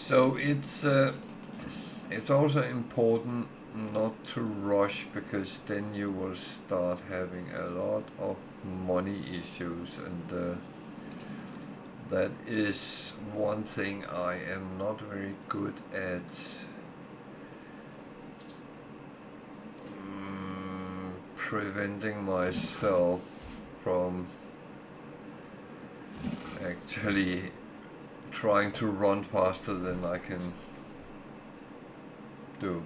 So it's also important not to rush, because then you will start having a lot of money issues, and that is one thing I am not very good at preventing myself from actually trying to run faster than I can do.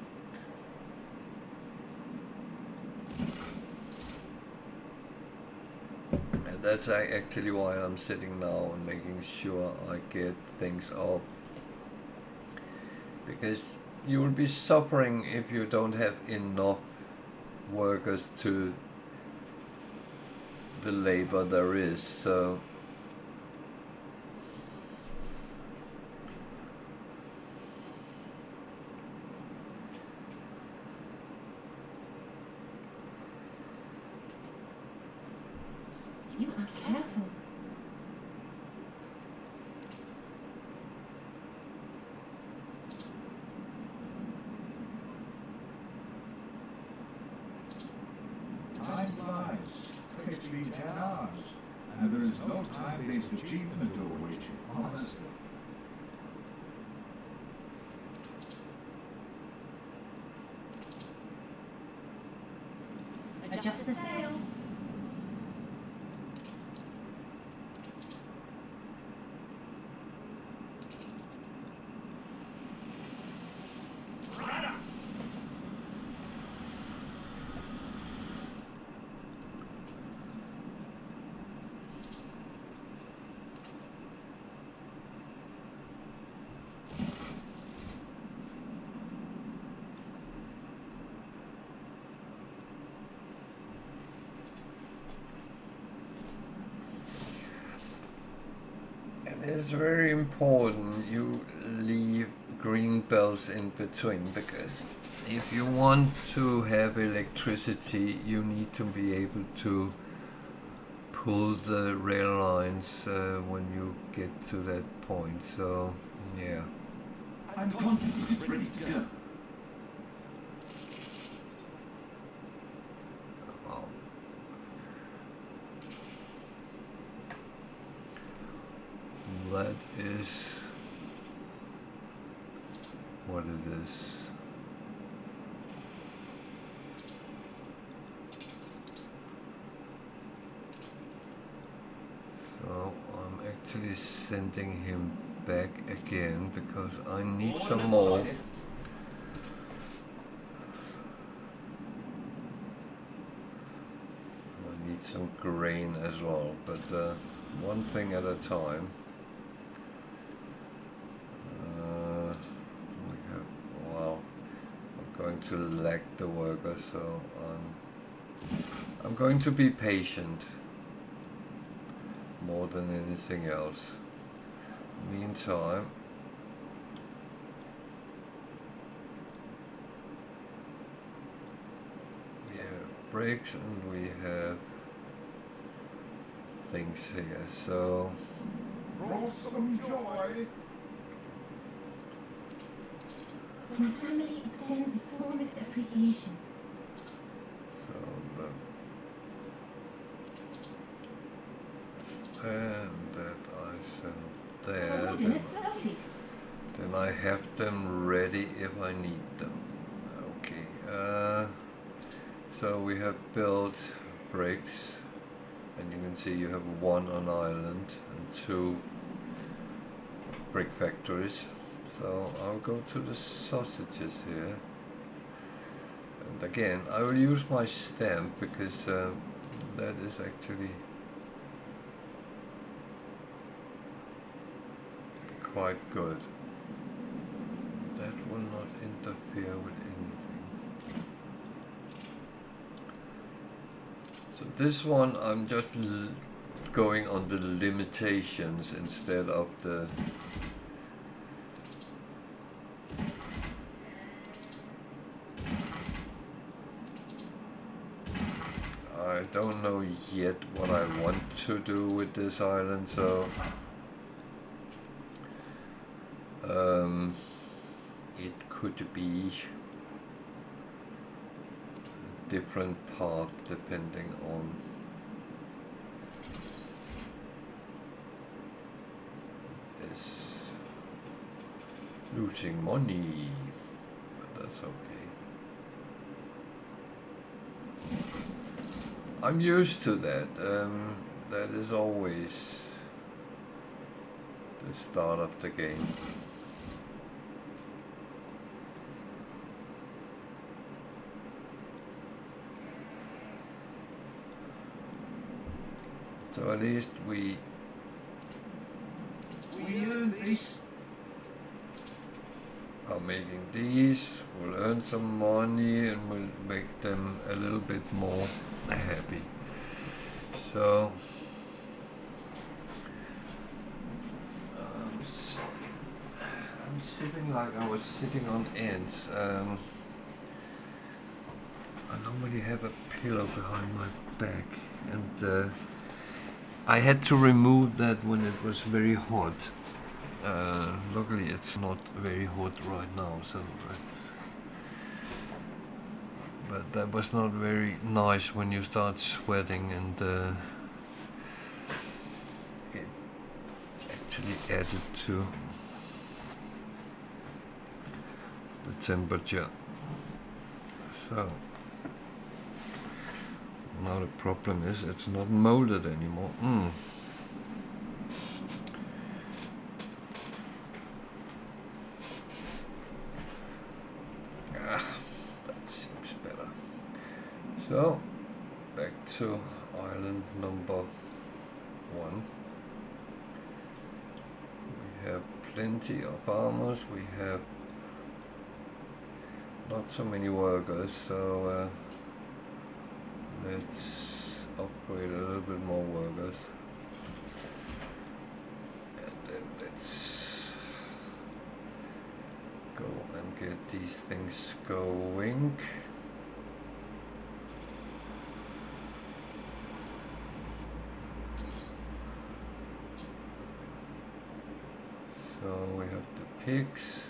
And that's actually why I'm sitting now and making sure I get things up. Because you will be suffering if you don't have enough workers to the labor there is. So you are careful. Time flies. It's been 10 hours, and there is no time-based achievement to which, honestly. Adjust the sail. it's very important you leave green belts in between, because if you want to have electricity, you need to be able to pull the rail lines when you get to that point. So yeah. I'm confident it's ready to go. Wow. That is what it is. So I'm actually sending him back again because I need some more. I need some grain as well, but one thing at a time. I'm going to lack the worker, so I'm going to be patient more than anything else. Meantime, we have breaks and we have things here, so Roll some joy. When the family extends its warmest appreciation. so and that I send there, then I have them ready if I need them. Okay, so we have built bricks, and you can see you have one on island and two brick factories. So I'll go to the sausages here, and again I will use my stamp because that is actually quite good. That will not interfere with anything. So this one I'm just going on the limitations instead of the I don't know yet what I want to do with this island, so it could be a different path depending on this losing money, but that's okay. I'm used to that. That is always the start of the game. So at least we earn this. are making these, we'll earn some money and we'll make them a little bit more happy. So I'm sitting like I was sitting on ants. I normally have a pillow behind my back, and I had to remove that when it was very hot. Luckily it's not very hot right now, so but that was not very nice when you start sweating, and it actually added to the temperature. So now the problem is it's not molded anymore. That seems better. So back to island number 1. We have plenty of farmers. We have not so many workers, so let's upgrade a little bit more workers, and then let's go and get these things going. So we have the pigs.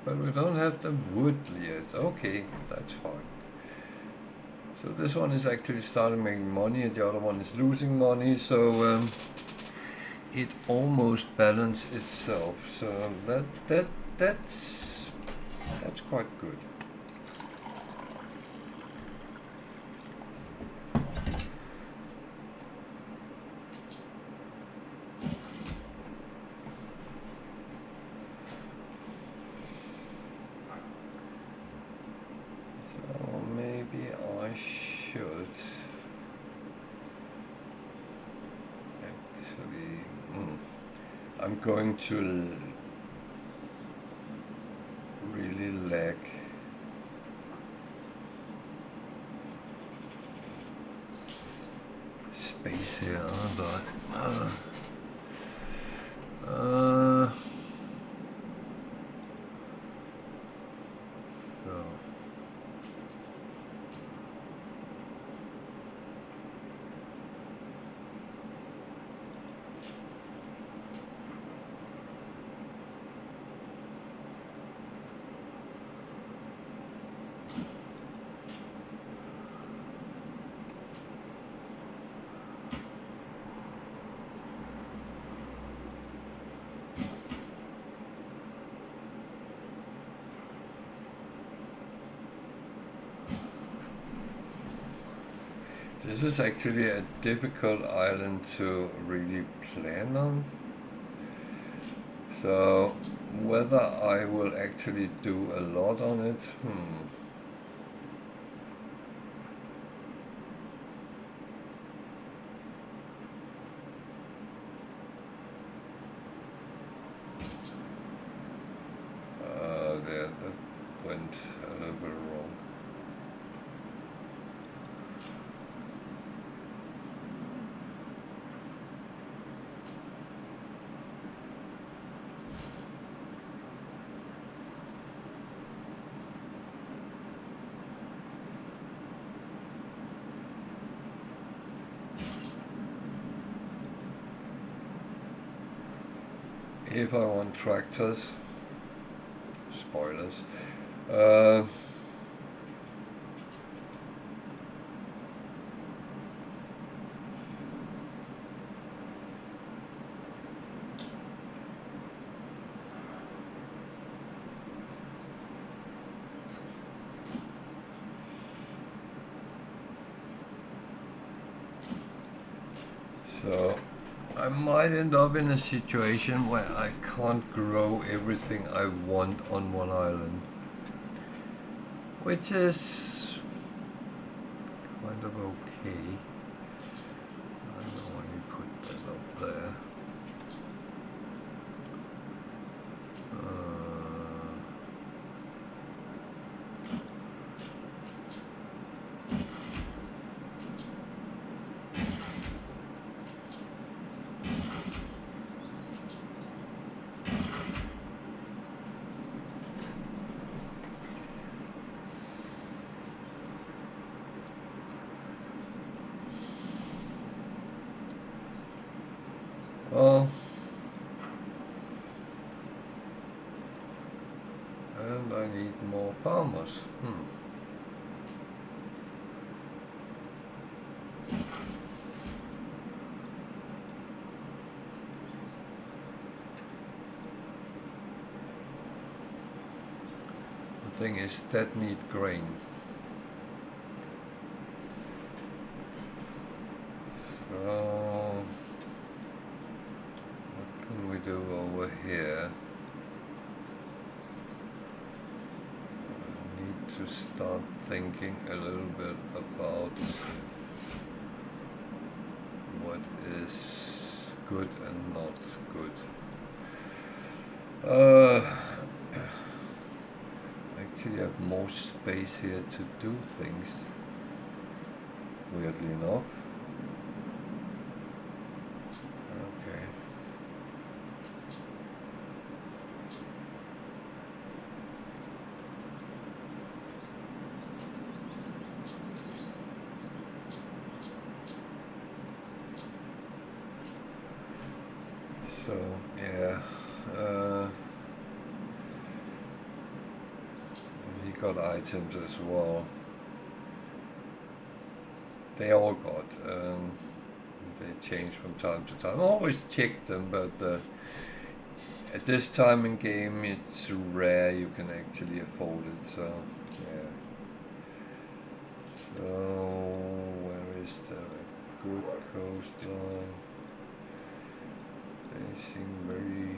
But we don't have the wood yet. Okay, that's fine. So this one is actually starting making money, and the other one is losing money. So it almost balanced itself. So that's quite good. I'm going to really lack space here, aren't I? So this is actually a difficult island to really plan on. So whether I will actually do a lot on it, that went a little bit wrong. if I want tractors, spoilers, so I might end up in a situation where I can't grow everything I want on one island, which is kind of okay. I don't know when we put that up there. Well, and I need more farmers. The thing is, that need grain. So, what can we do over here? I need to start thinking a little bit about what is good and not good. Actually have more space here to do things, weirdly enough. Okay. So, yeah. He got items as well. They all got. They change from time to time. I always check them, but at this time in game, it's rare you can actually afford it. So, yeah. So, where is the good coastline? They seem very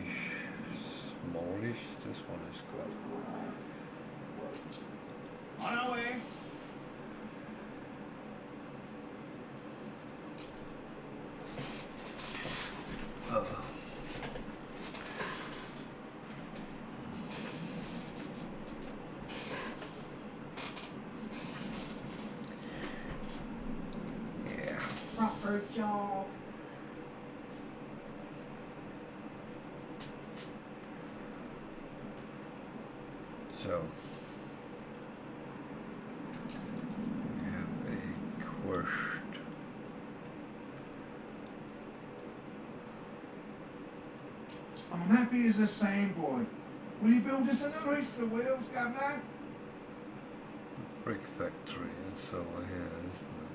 smallish. This one is good. On our way. Yeah. Proper job. So, we have a quest. I'm happy as a same boy. Will you build us an oyster wheels, Governor? Brick factory, it's over here, isn't it?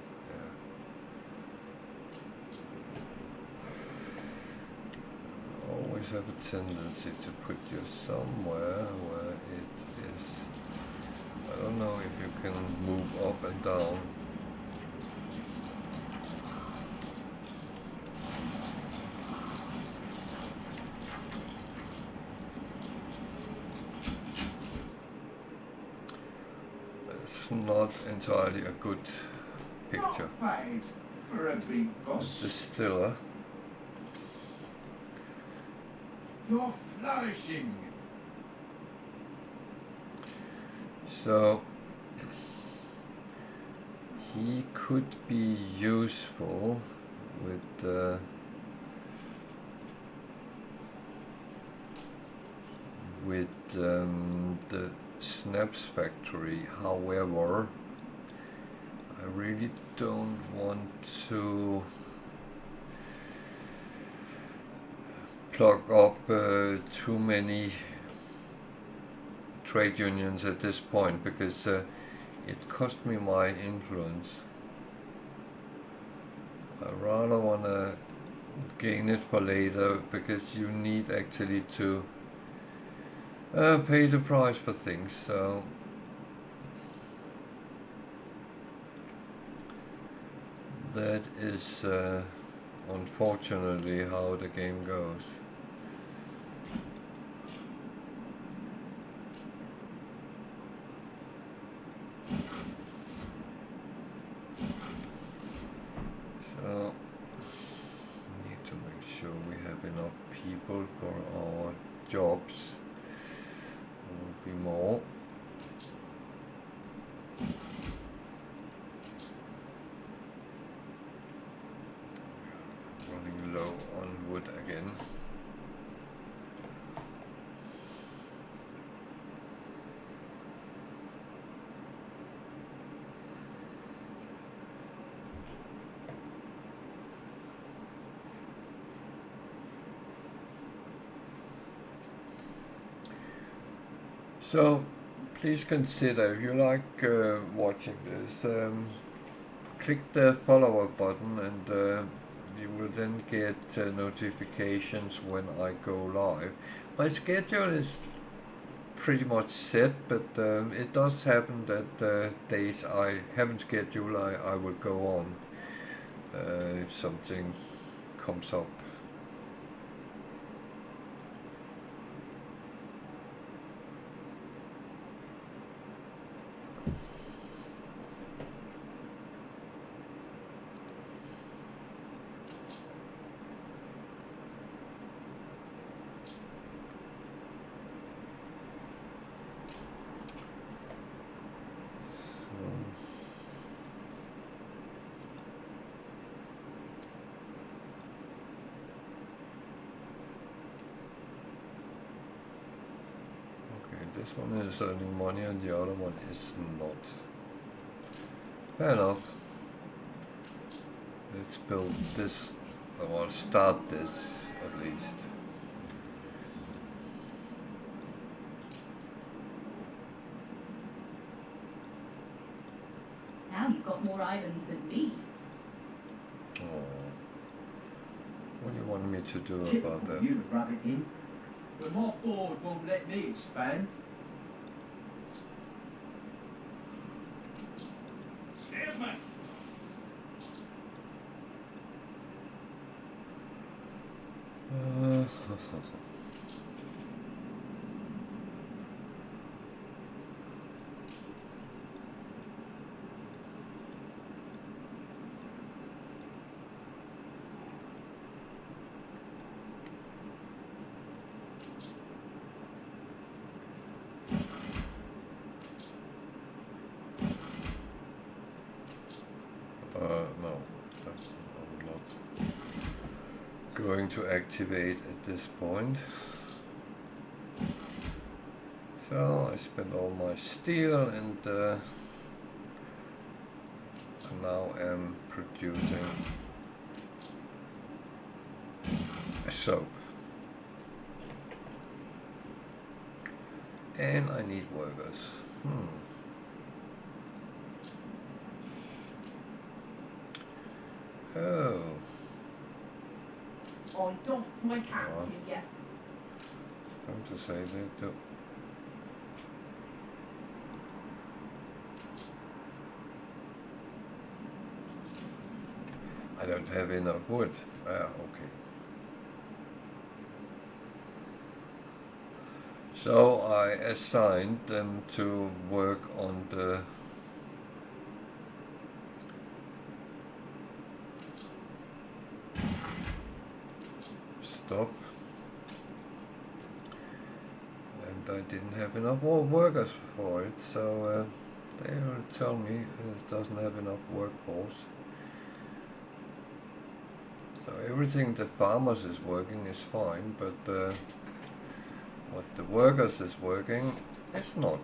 Yeah. Always have a tendency to put you somewhere where it is. I don't know if you can move up and down. It's not entirely a good picture. Not paid for a big boss. Distiller. You're flourishing. So he could be useful with the snaps factory. However, I really don't want to plug up too many trade unions at this point, because it cost me my influence. I rather want to gain it for later, because you need actually to pay the price for things. So that is unfortunately how the game goes. So we need to make sure we have enough people for our jobs. There will be more. Running low on wood again. So please consider, if you like watching this, click the follower button, and you will then get notifications when I go live. My schedule is pretty much set, but it does happen that days I haven't scheduled, I will go on if something comes up. This one is earning money and the other one is not. Fair enough. Let's build this, or start this at least. Now you've got more islands than me. Oh. What do you want me to do about that? You rub it in. But my board won't let me expand. Excuse me. No, I'm not going to activate at this point. So I spent all my steel, and now am producing a soap. And I need workers. Oh. I doff my cap Oh. to you. Going to say that too. I don't have enough wood. Okay. So I assigned them to work on the stuff, and I didn't have enough workers for it, so they will tell me it doesn't have enough workforce. So everything the farmers is working is fine, but what the workers is working is not.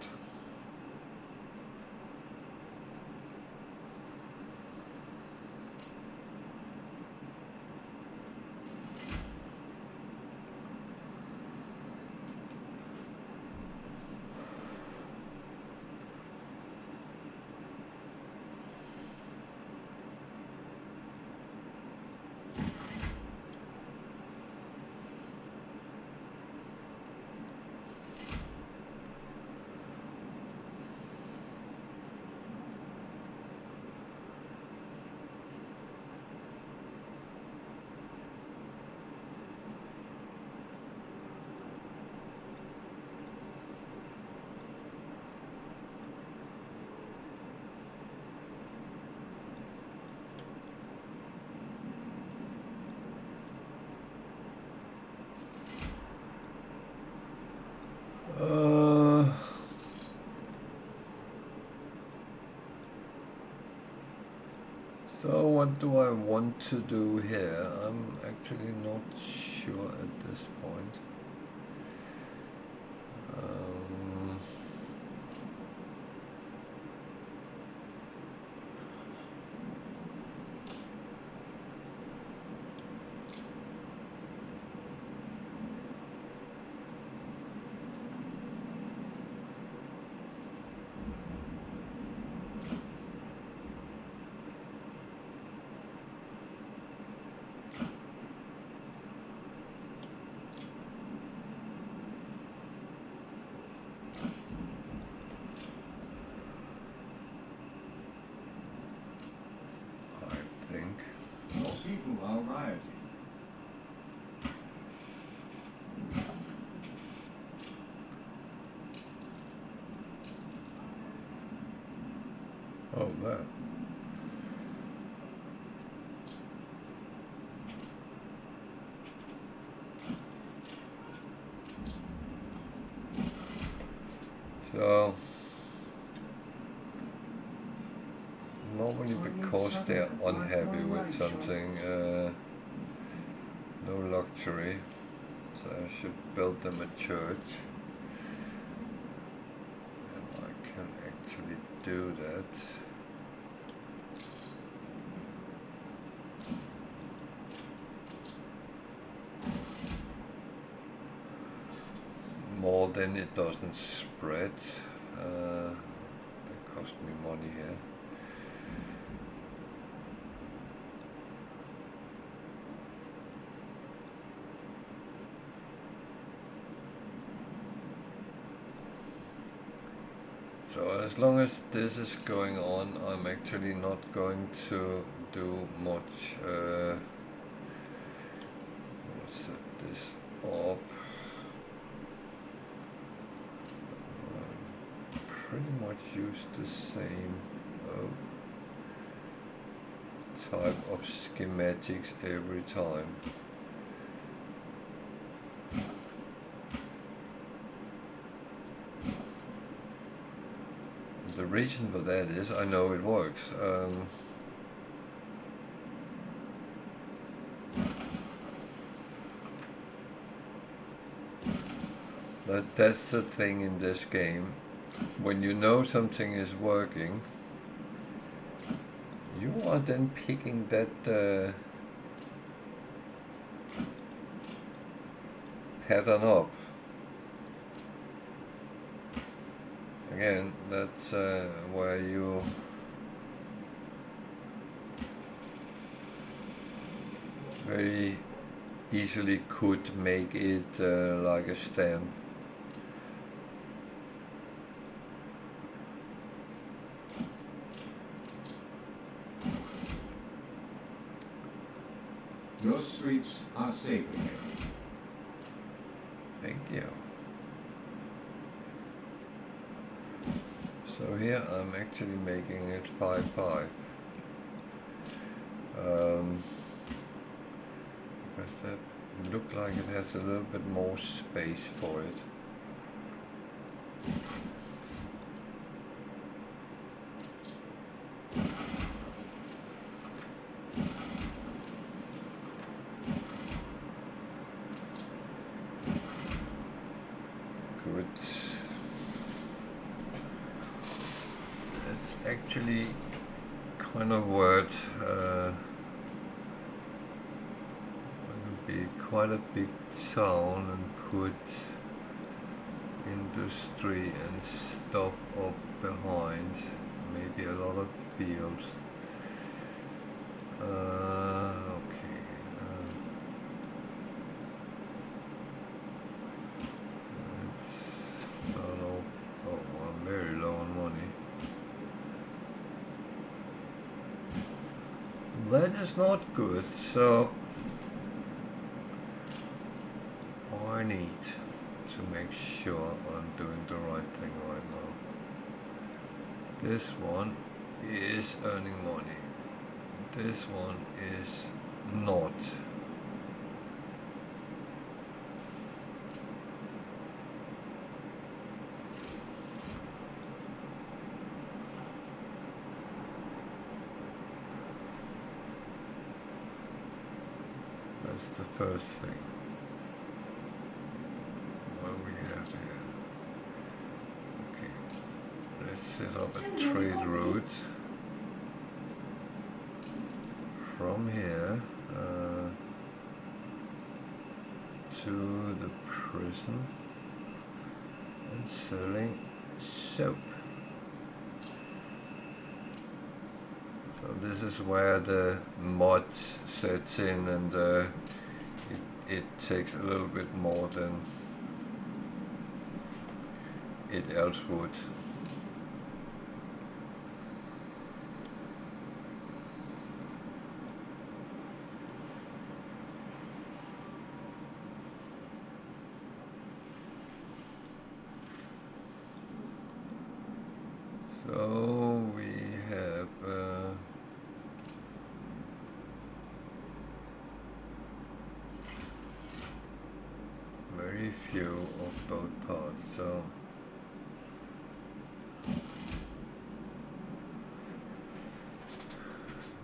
what do I want to do here? I'm actually not sure at this point. More people are rioting. Oh, that. So, normally because they're unhappy with something, no luxury, so I should build them a church. And I can actually do that. More than it doesn't spread. That cost me money here. So as long as this is going on, I'm actually not going to do much. I'll set this up. Pretty much use the same type of schematics every time. The reason for that is I know it works. That's the thing in this game. When you know something is working, you are then picking that pattern up. Again, that's where you very easily could make it like a stamp. Your streets are safe again. Thank you. So here I'm actually making it 5-5. Because that looked like it has a little bit more space for it. Good. It's actually kind of word be quite a big town and put industry and stuff up behind, maybe a lot of fields. Okay. Let's start off. Oh, I'm very low on money. That is not good, so I need to make sure I'm doing the right thing right now. This one is earning money. This one is not. That's the first thing. What we have here. Okay. Let's set up a trade route from here to the prison and selling soap. So this is where the mod sets in, and it takes a little bit more than it else would. So we have very few of both parts, so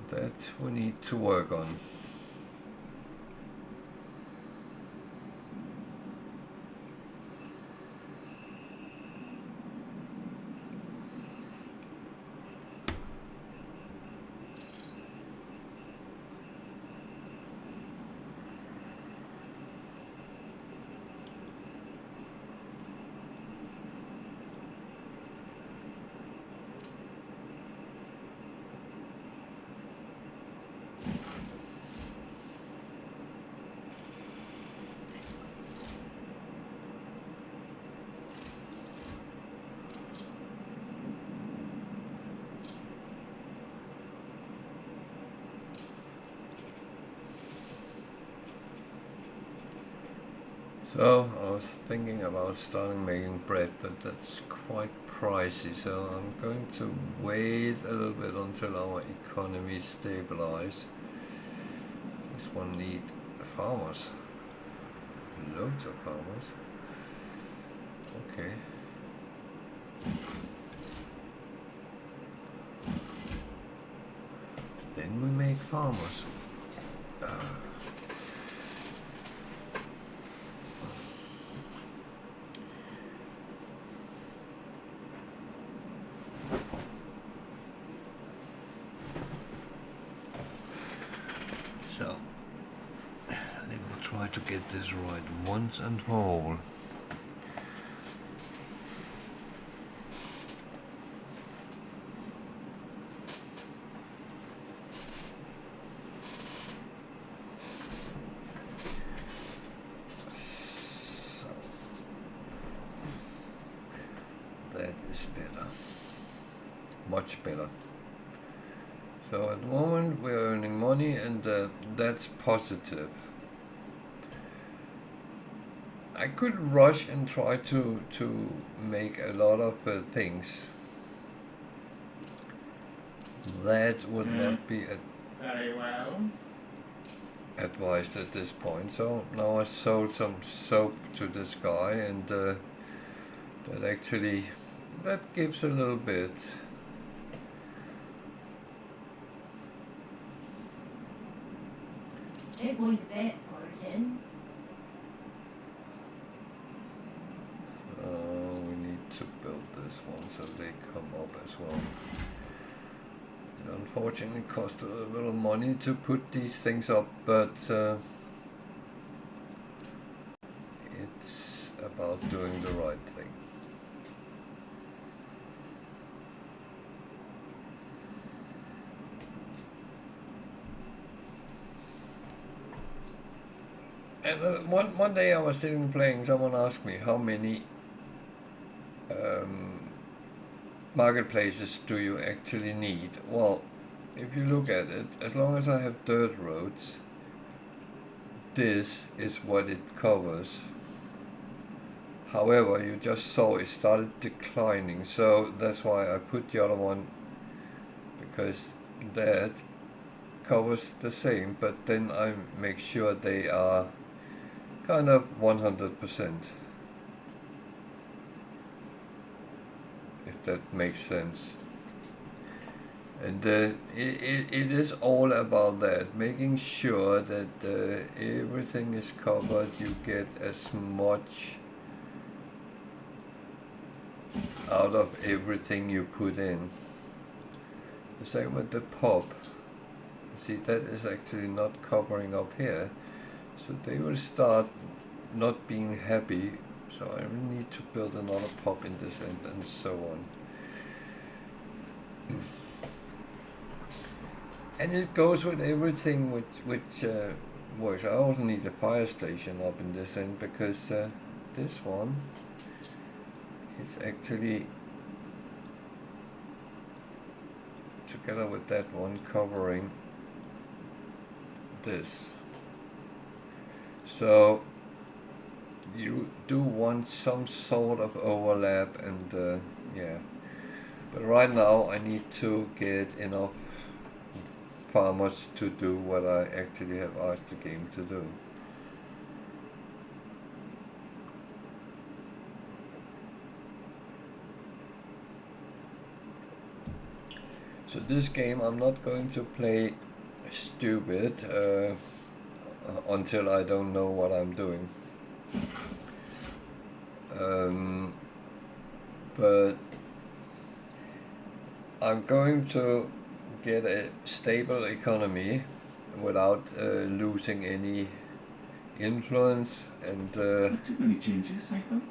that we need to work on. So I was thinking about starting making bread, but that's quite pricey, so I'm going to wait a little bit until our economy stabilizes. This one needs farmers, loads of farmers. Okay. Then we make farmers. So, let me try to get this right once and for all. So, that is better. Much better. So at the moment we're earning money, and that's positive. I could rush and try to make a lot of things. That would not be Very well. advised at this point. So now I sold some soap to this guy, and that gives a little bit. Don't mind a bit, Fortin. We need to build this one so they come up as well. It unfortunately cost a little money to put these things up, but it's about doing the right thing. And one day I was sitting playing, someone asked me how many marketplaces do you actually need? Well, if you look at it, as long as I have dirt roads, this is what it covers. However, you just saw it started declining, so that's why I put the other one, because that covers the same, but then I make sure they are kind of 100%, if that makes sense. And it is all about that, making sure that everything is covered, you get as much out of everything you put in. The same with the pub. See, that is actually not covering up here, so they will start not being happy, so I will need to build another pub in this end, and so on. And it goes with everything which works. I also need a fire station up in this end, because this one is actually, together with that one, covering this. So you do want some sort of overlap, and yeah. But right now I need to get enough farmers to do what I actually have asked the game to do. So this game I'm not going to play stupid until I don't know what I'm doing. But I'm going to get a stable economy without losing any influence, and Not too many changes, I hope.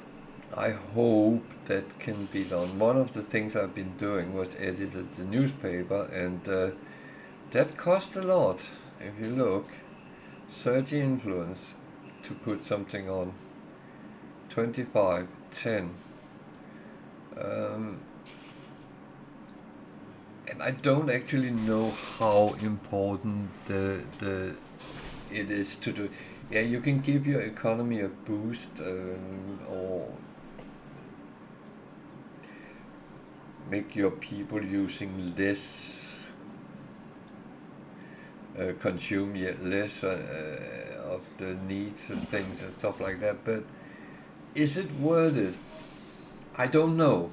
I hope that can be done. One of the things I've been doing was edited the newspaper, and that cost a lot. If you look, 30 influence to put something on, 25, 10. And I don't actually know how important it is to do. Yeah, you can give your economy a boost, or make your people using less, consume yet less of the needs and things and stuff like that. But is it worth it? I don't know.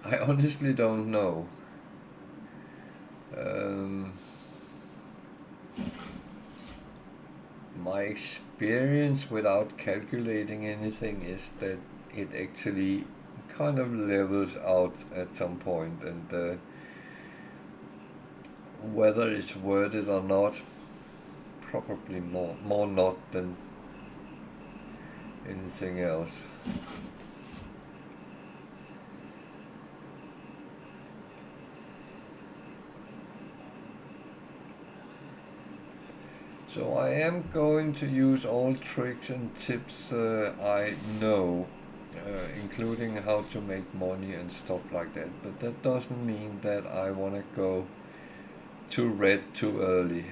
I honestly don't know. My experience without calculating anything is that it actually kind of levels out at some point, and whether it's worth it or not, probably more not than anything else. So I am going to use all tricks and tips I know, including how to make money and stuff like that. But that doesn't mean that I want to go too red too early,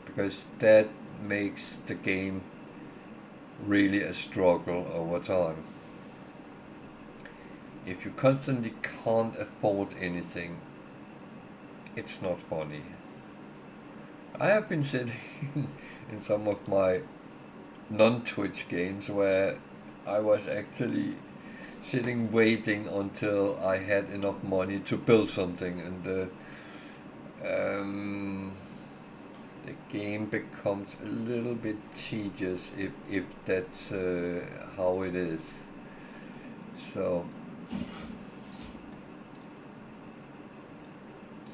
because that makes the game really a struggle over time. If you constantly can't afford anything, it's not funny. I have been sitting in some of my non-Twitch games where I was actually sitting waiting until I had enough money to build something, and the game becomes a little bit tedious if that's how it is. So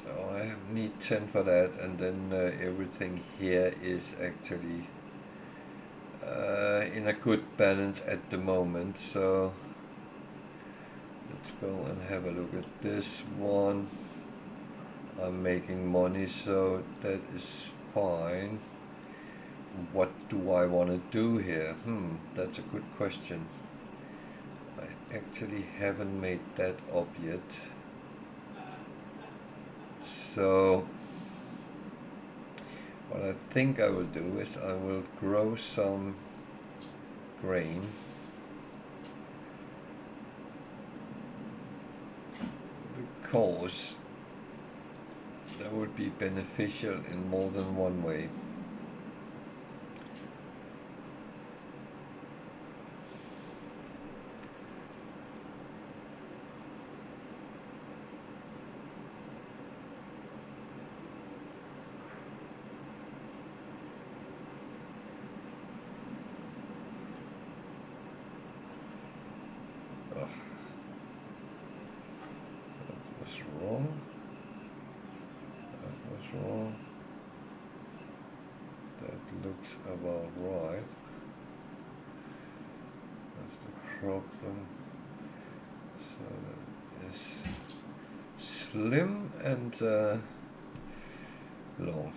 I need 10 for that, and then everything here is actually in a good balance at the moment. So let's go and have a look at this one. I'm making money, so that is fine. What do I want to do here? That's a good question. I actually haven't made that up yet. So what I think I will do is I will grow some grain, because that would be beneficial in more than one way. looks about right. That's the problem. So that is slim and long.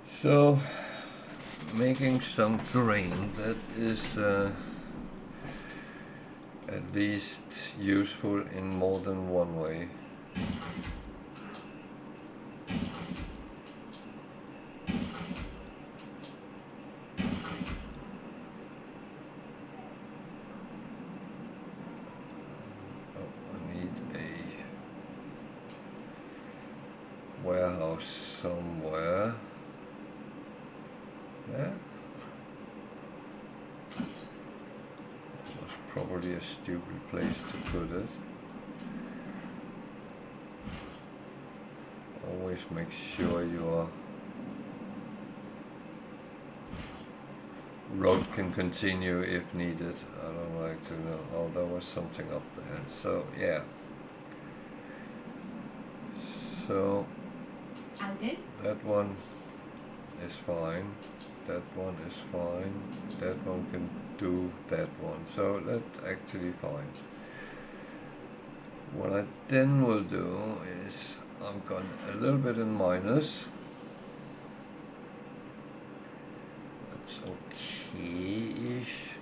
So, making some grain that is at least useful in more than one way. Oh, I need a warehouse somewhere. Yeah. Was probably a stupid place to put it. Always make sure your road can continue if needed. I don't like to know. Oh, there was something up there. So yeah. So that one is fine. That one is fine. That one can do that one. So that's actually fine. What I then will do is I'm going a little bit in minus. That's okay-ish.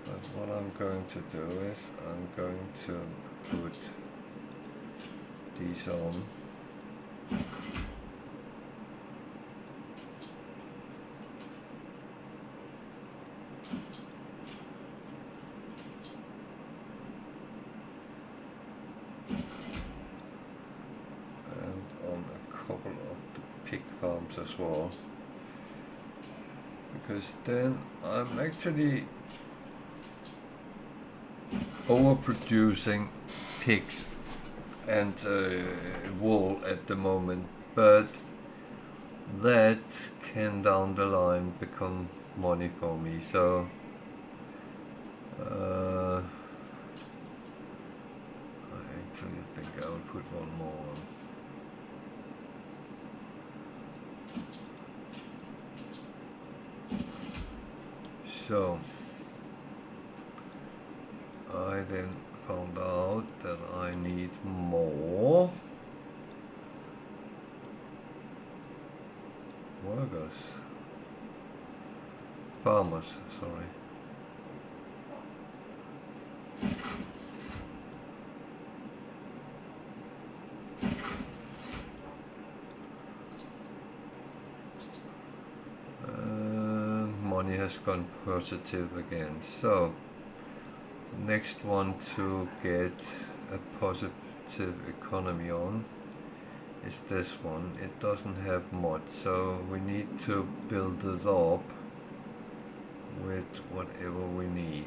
But what I'm going to do is I'm going to put these on. And on a couple of the pig farms as well. Because then I'm actually overproducing pigs and wool at the moment, but that can down the line become money for me. So I actually think I'll put one more on. So I then found out that I need more workers, farmers, sorry. Money has gone positive again. So the next one to get a positive economy on is this one. It doesn't have much, so we need to build it up with whatever we need.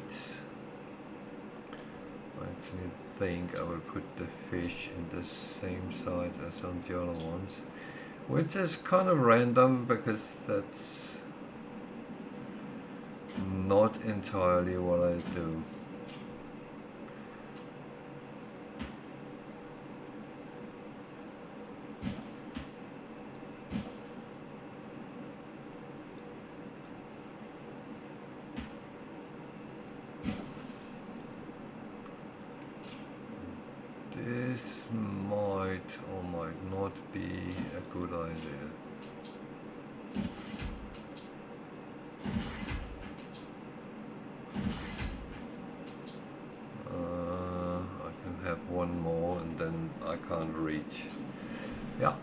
I actually think I will put the fish in the same side as on the other ones, which is kind of random because that's not entirely what I do. This might or might not be a good idea. I can have one more and then I can't reach. Yeah.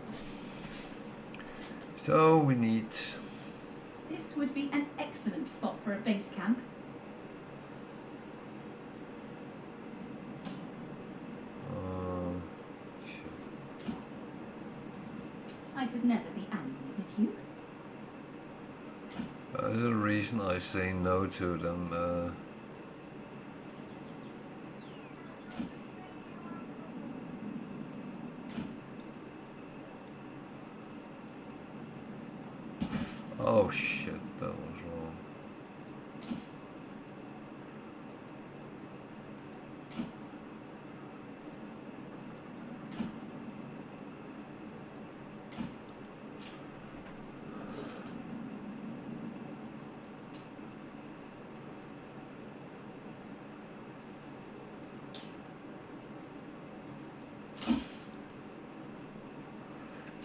So we need... This would be an excellent spot for a base camp. shit. I could never be angry with you. There's a reason I say no to them. Oh shit, that was wrong.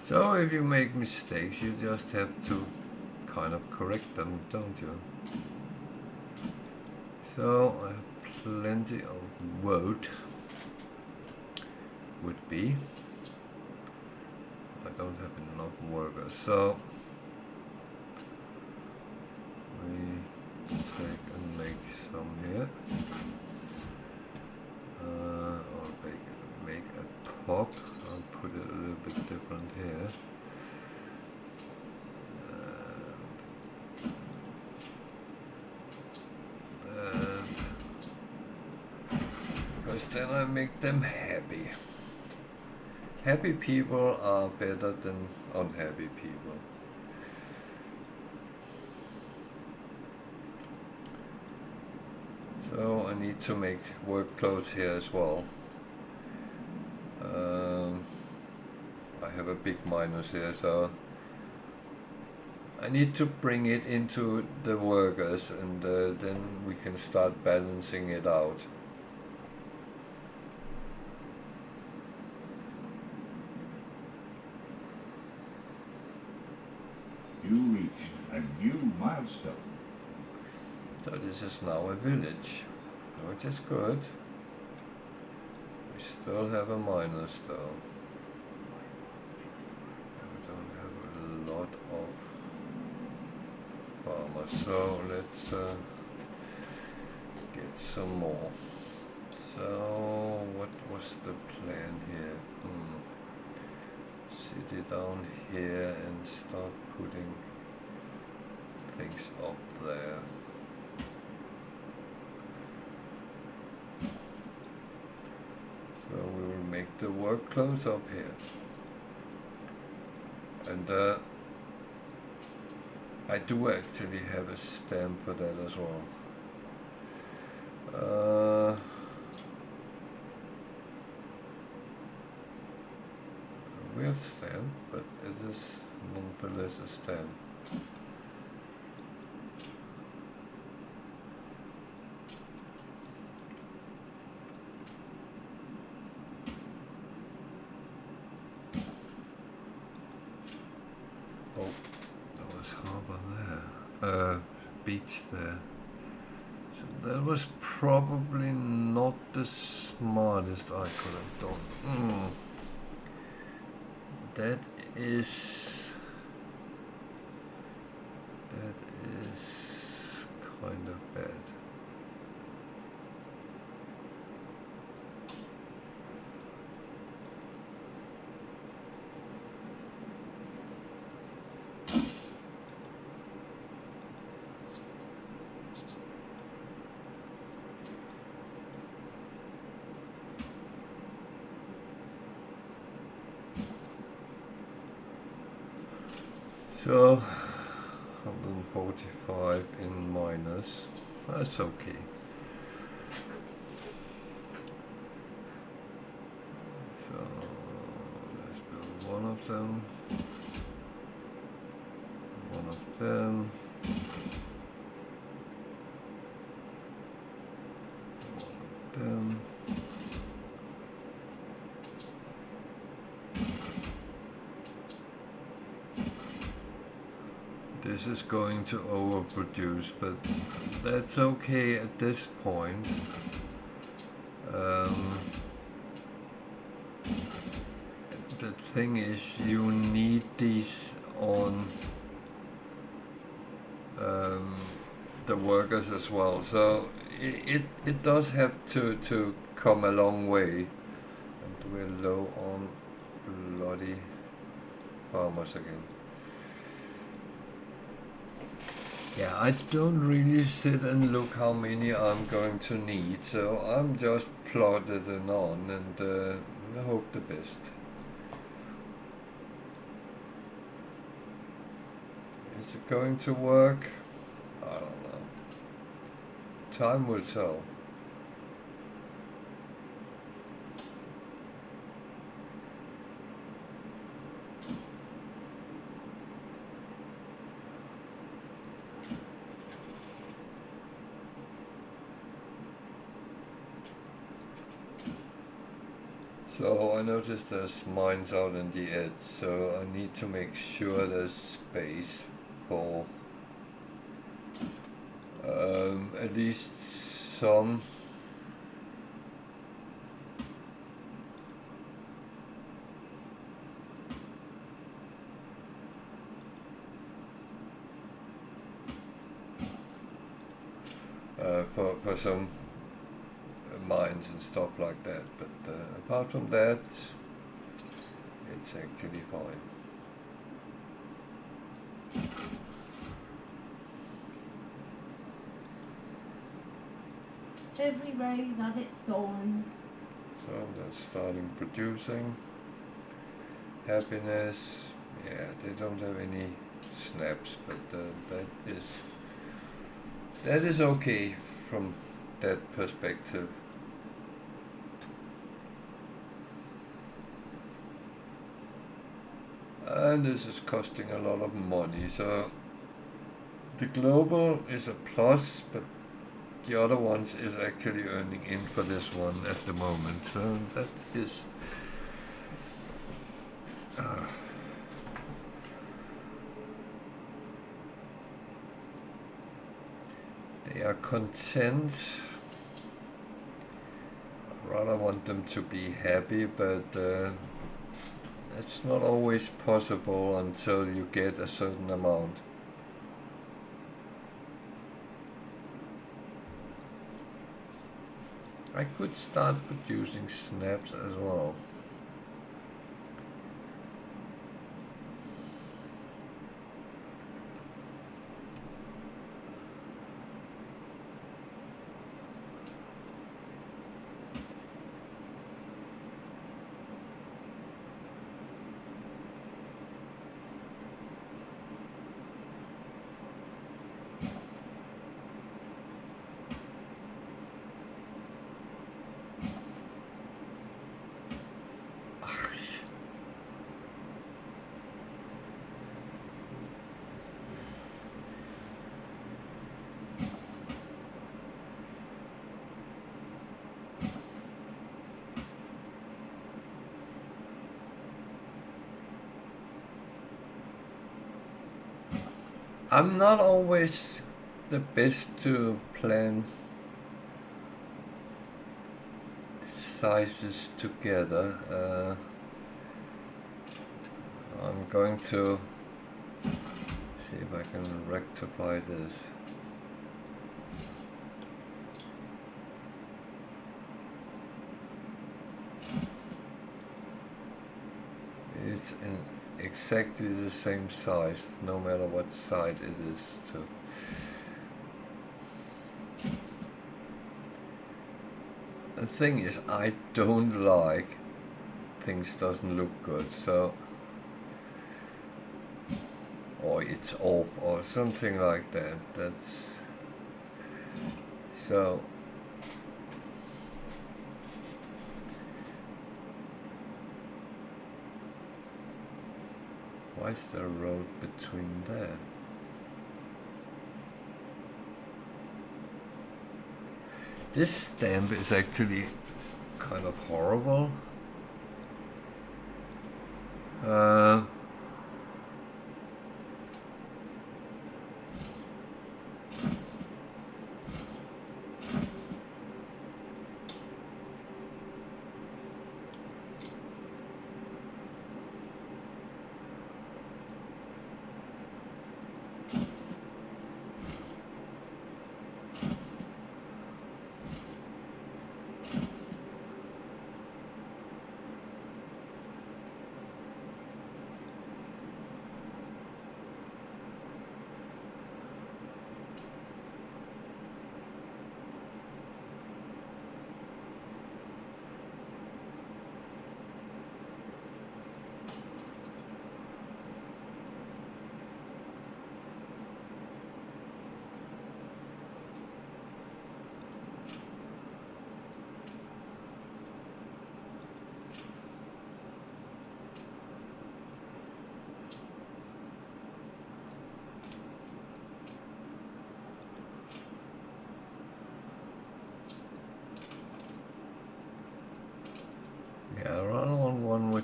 So if you make mistakes, you just have to kind of correct them, don't you? So I have plenty of wood. Would be. I don't have enough workers, so we take and make some here. I'll make a top. I'll put it a little bit different here. Because then I make them happy. Happy people are better than unhappy people. So I need to make work clothes here as well. I have a big minus here, so I need to bring it into the workers, and then we can start balancing it out. You reached a new milestone. So this is now a village, which is good. We still have a minus though. We don't have a lot of farmers, so let's get some more. So what was the plan here? City down here and start putting things up there. So we will make the work clothes up here. And I do actually have a stamp for that as well. A weird stamp, but it is nonetheless a stamp. Oh, there was harbor there. Beach there. So that was probably not the smartest I could have done. That is kind of bad. So 145 in minus, that's okay. So let's build one of them, one of them, one of them. This is going to overproduce, but that's okay at this point. The thing is, you need these on the workers as well, so it does have to come a long way. And we're low on bloody farmers again. Yeah, I don't really sit and look how many I'm going to need, so I'm just plotted and on and I hope the best. Is it going to work? I don't know. Time will tell. So I noticed there's mines out in the edge, so I need to make sure there's space for at least some. For some mines and stuff like that, but apart from that, it's actually fine. Every rose has its thorns. So that's starting producing. Happiness, yeah, they don't have any snaps, but that is okay from that perspective. And this is costing a lot of money, so the global is a plus, but the other ones is actually earning in for this one at the moment, so that is they are content. I rather want them to be happy, but that's not always possible until you get a certain amount. I could start producing snaps as well. I'm not always the best to plan sizes together. I'm going to see if I can rectify this. It's in exactly the same size, no matter what side it is to. The thing is, I don't like things doesn't look good, so or it's off or something like that. That's so. Why is there a road between there? This stamp is actually kind of horrible.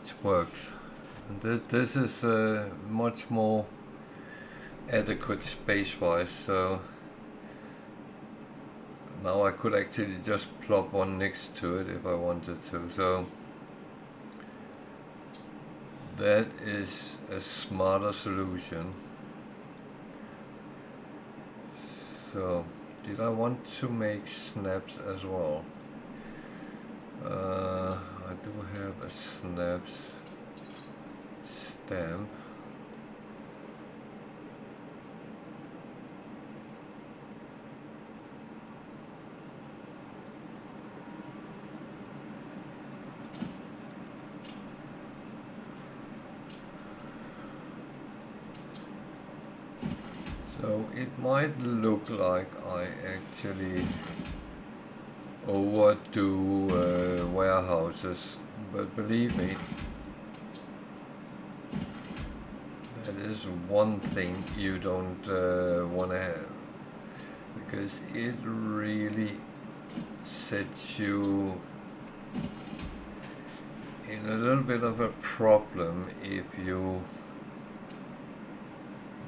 which works. And this is much more adequate space-wise, so now I could actually just plop one next to it if I wanted to. So that is a smarter solution. So did I want to make snaps as well? I do have a snaps stamp. So it might look like I actually overdo warehouses, but believe me, that is one thing you don't want to have, because it really sets you in a little bit of a problem if you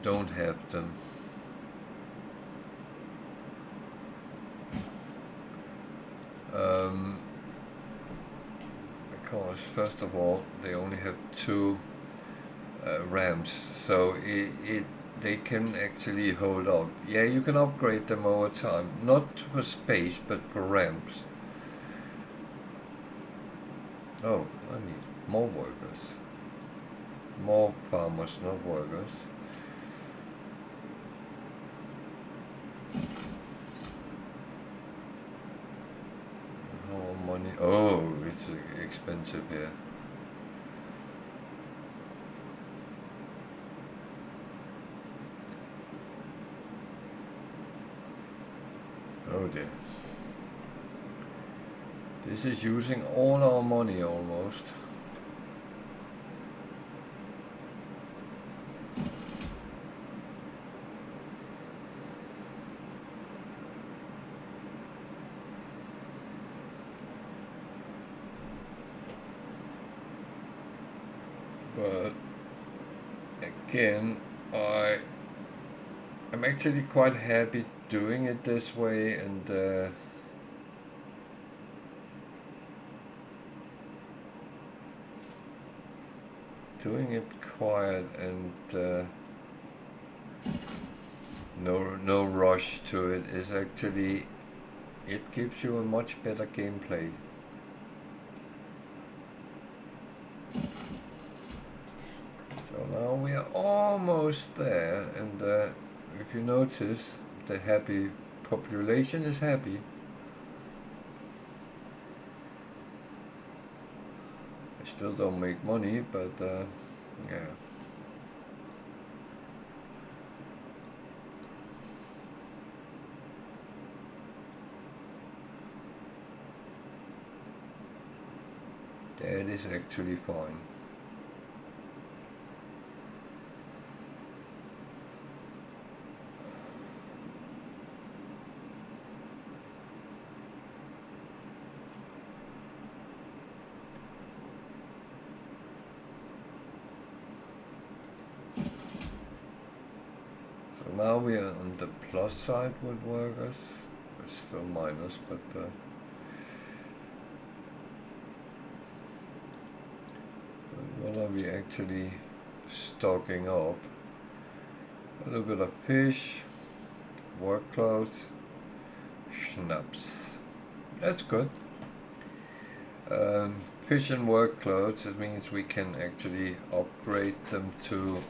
don't have them. Because first of all, they only have two ramps, so they can actually hold up. Yeah, you can upgrade them over time, not for space but for ramps. Oh, I need more workers, more farmers, not workers. Money. Oh, it's expensive here. Oh dear. This is using all our money almost. But again, I'm actually quite happy doing it this way, and doing it quiet and no rush to it is actually, it gives you a much better gameplay. So now we are almost there, and if you notice, the happy population is happy. I still don't make money, but yeah. That is actually fine. So now we are on the plus side with workers. It's still minus, but what are we actually stocking up? A little bit of fish, work clothes, schnapps. That's good. Fish and work clothes, it means we can actually upgrade them to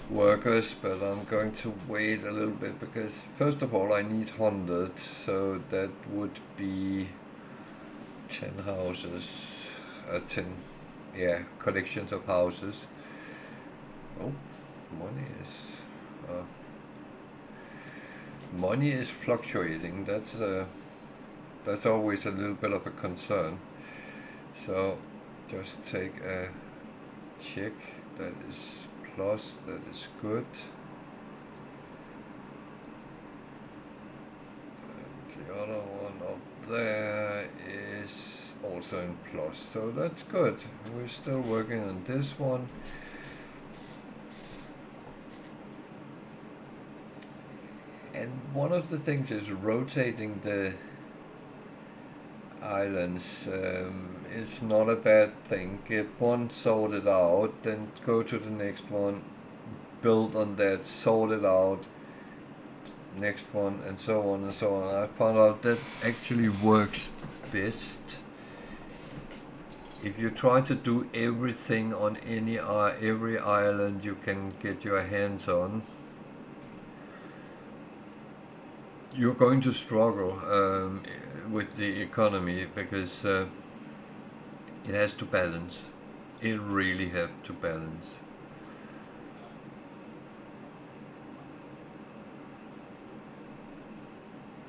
workers, but I'm going to wait a little bit because first of all I need 100, so that would be 10 houses, 10 collections of houses. Oh, money is fluctuating. That's always a little bit of a concern. So just take a check. That is plus, that is good. And the other one up there is also in plus, so that's good. We're still working on this one. And one of the things is rotating the islands is not a bad thing. Get one sorted out, then go to the next one, build on that, sort it out, next one, and so on and so on. I found out that actually works best. If you try to do everything on every island you can get your hands on, you're going to struggle with the economy, because it has to balance. It really has to balance.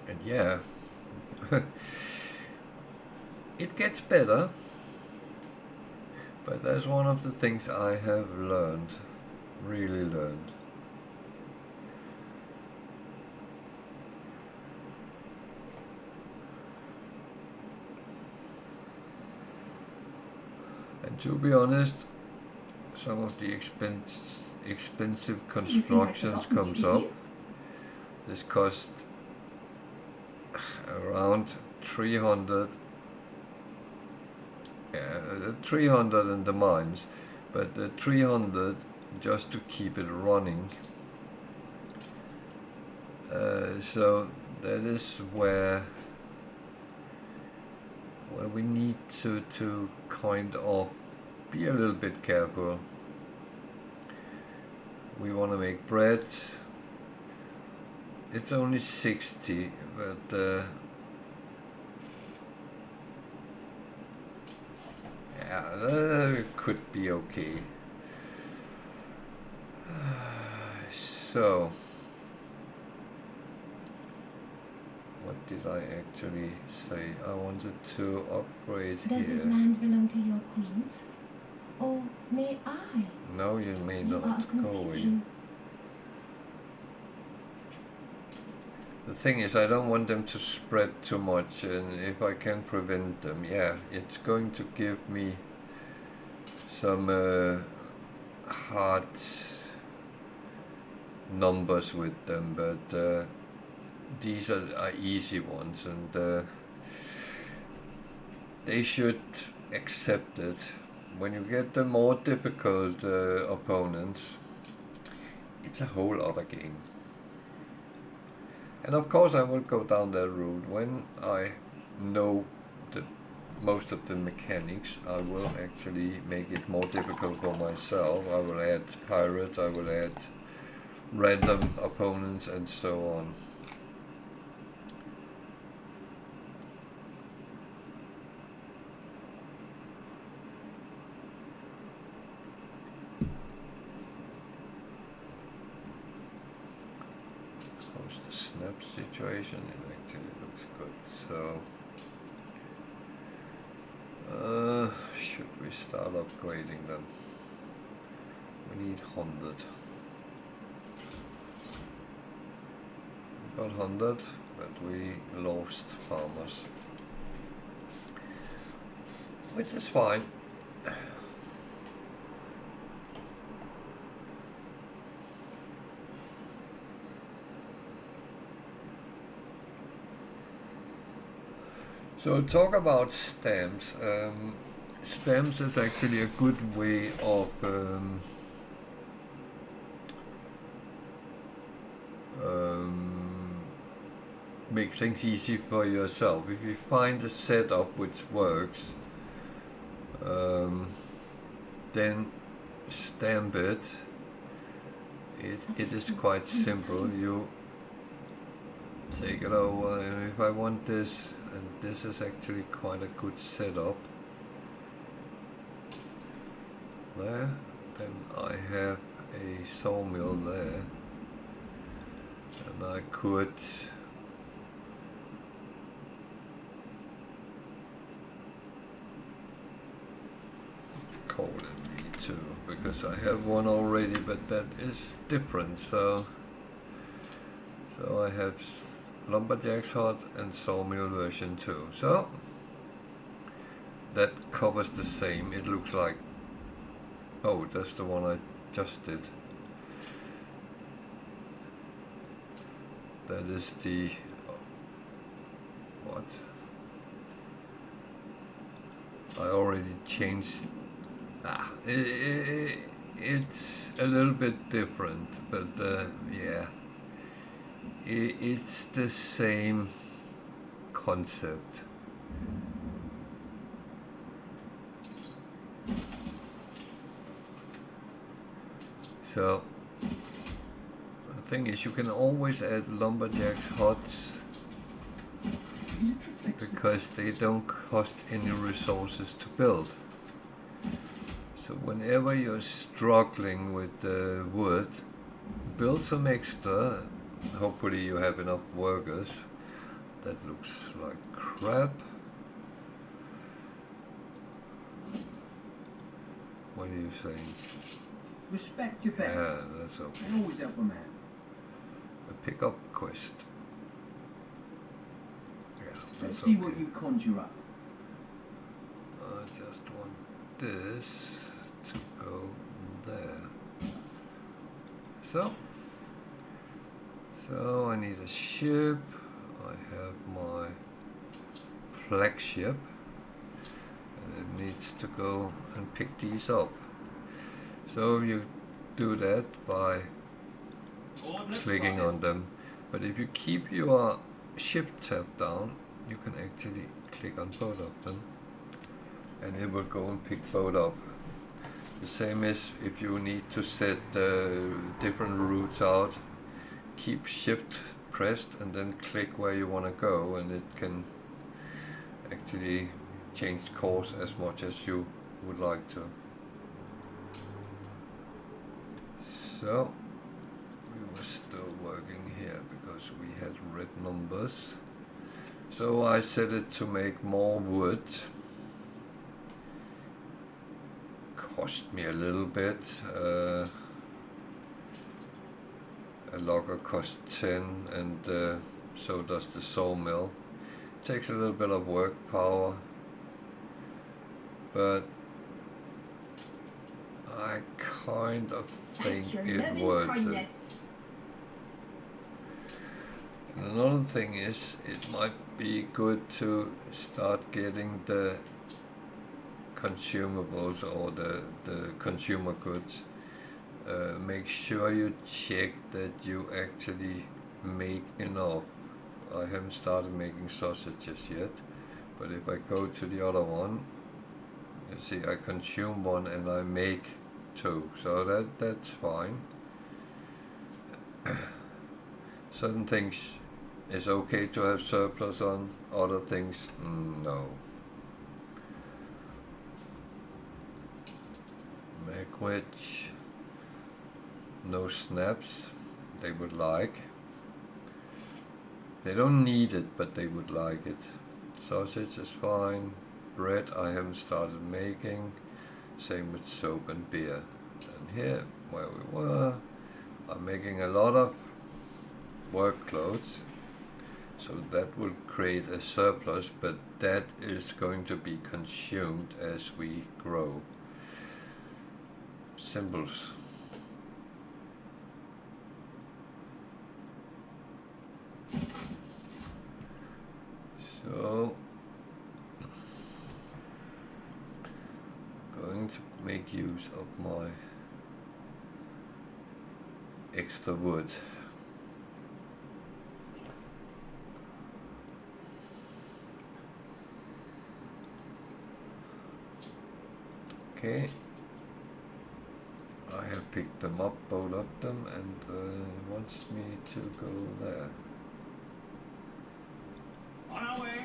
And yeah, it gets better, but that's one of the things I have learned, really learned. And to be honest, some of the expensive constructions comes up. This cost around 300, 300 in the mines, but the 300 just to keep it running. So that is where we need to kind of be a little bit careful. We want to make bread. It's only 60, but yeah, it could be okay. So, what did I actually say? I wanted to upgrade Does here. this land belong to your queen? Or may I? No, you may You are not. of Go away. confusion. The thing is, I don't want them to spread too much, and if I can prevent them, yeah, it's going to give me some hard numbers with them, but these are easy ones, and they should accept it. When you get the more difficult opponents, it's a whole other game. And of course I will go down that route. When I know most of the mechanics, I will actually make it more difficult for myself. I will add pirates, I will add random opponents, and so on. How's the snap situation? It actually looks good. So should we start upgrading them? We need 100. We got 100, but we lost farmers, which is fine. So talk about stamps. Stamps is actually a good way of make things easy for yourself. If you find a setup which works, then stamp it. It is quite simple. You take it over, and if I want this, and this is actually quite a good setup there, then I have a sawmill there, and I could call it V2 because I have one already, but that is different. So I have Lumberjack's hut and Sawmill version 2. So that covers the same. It looks like, oh, that's the one I just did. That is the, what? I already changed. It's a little bit different, but yeah, it's the same concept. So the thing is, you can always add lumberjacks huts because they don't cost any resources to build. So whenever you're struggling with wood, build some extra. Hopefully you have enough workers. That looks like crap. What are you saying? Respect your betters. Yeah, that's okay. And always help a man. A pickup quest. Yeah, Let's that's see okay. what you conjure up. I just want this to go there. So I need a ship. I have my flagship, and it needs to go and pick these up. So you do that by clicking on them, but if you keep your ship tab down, you can actually click on both of them and it will go and pick both up. The same is if you need to set different routes out, keep shift pressed and then click where you want to go, and it can actually change course as much as you would like to. So we were still working here because we had red numbers. So I set it to make more wood. Cost me a little bit. A logger costs 10, and so does the sawmill. Takes a little bit of work power, but I kind of think it worth it. And another thing is, it might be good to start getting the consumables or the consumer goods. Make sure you check that you actually make enough. I haven't started making sausages yet, but if I go to the other one, you see I consume one and I make 2, so that's fine. Certain things is okay to have surplus on, other things no. Magwitch, no snaps, they would like. They don't need it, but they would like it. Sausage is fine. Bread I haven't started making. Same with soap and beer. And here, where we were, I'm making a lot of work clothes. So that will create a surplus, but that is going to be consumed as we grow. Symbols. So I'm going to make use of my extra wood. Okay, I have picked them up, both of them, and it wants me to go there. On our way.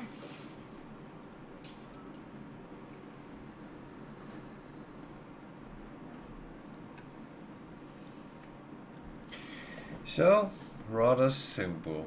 So, rather simple.